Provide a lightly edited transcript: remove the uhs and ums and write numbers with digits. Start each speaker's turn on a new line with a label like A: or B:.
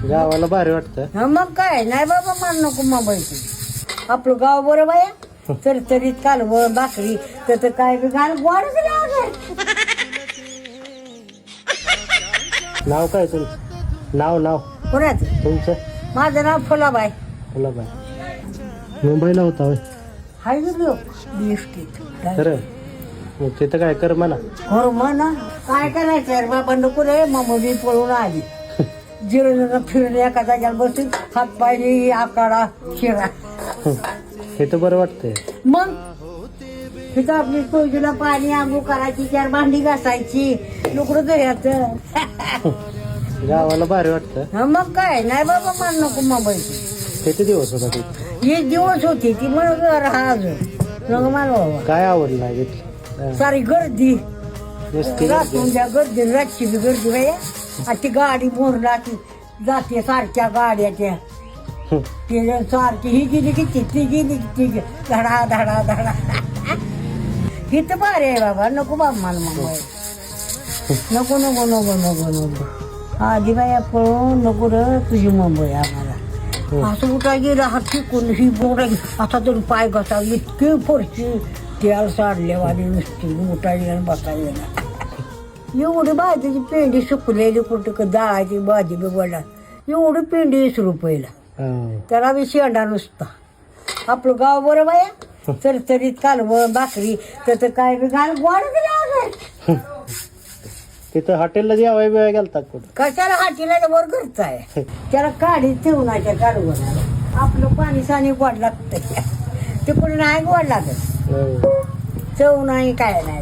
A: गावाला भारी वाटतं.
B: हा मग काय नाही बाबा मला नको मुंबईची. आपलं गाव बरं बाया चरचरीत कालवण भाकरी त्याचं काय बी घाल गोडच लागत.
A: नाव काय तुमचं? नाव
B: कोणाचं?
A: तुमचं?
B: माझं नाव फुलाबाई.
A: फुलाबाई. मुंबईला होता होय?
B: हाय लोक बीएसटीत
A: खरं मग तिथं काय कर म्हणा.
B: हो म्हणा काय करायचं यार बाबा नको रे मग मी पळून आली. जिरून फिरून एका जाग्याला बसून हात पायली आकाडा शिरा.
A: हे तर बरं वाटतंय.
B: मग तिथं आपली सोयीला पाणी आंघोळ करायची, चार भांडी घासायची, लुकडं धुयाचं.
A: गावाला भारी वाटतं.
B: हा मग काय नाही बाबा मला नको मुंबईची.
A: किती दिवस होता तिथे?
B: एक दिवस होती ती मग राहा अजून मग मला बाबा
A: काय आवडलं नाही तिथलं?
B: सारी गर्दी
A: नुसती
B: रात्रीच्या गर्दी रातची बी गर्दी बाया. आणि ती गाडी मोरला की जाते सारख्या गाड्या त्या ते सारखी ही गेली की ती गेली की ती गेली. धडा धडा धडा. इथं भारी आहे बाबा नको बाबा मला मुंबई. नको नको नको नको नको आधी बाया पळून नको र तुझी मुंबई आम्हाला. असं उठा गेलं हात शिकून ही बोटा आता तरी पाय घसा इतकी फरची त्याला साडल्यावाली नुसती उठायला आणि बसायला. एवढी भाजीची पेंडी सुकलेली कुठं डाळाची भाजी बिघडला एवढी पेंडी 20 रुपयाला. त्याला बी शेंडा नुसता. आपलं गाव बरं बाया चरचरीत कालवण भाकरी त्याचं काय बी घाल गोडच लागत.
A: तिथं हॉटेलला जेवाय बिवाय गेलता कुठं?
B: कशाला हाटीला वर घरच आहे. त्याला काढी ठेवण्याच्या कालवणाला आपलं पाणी साणी गोड लागतं. ते पण नाही गोड लागत. चव नाही काय नाही.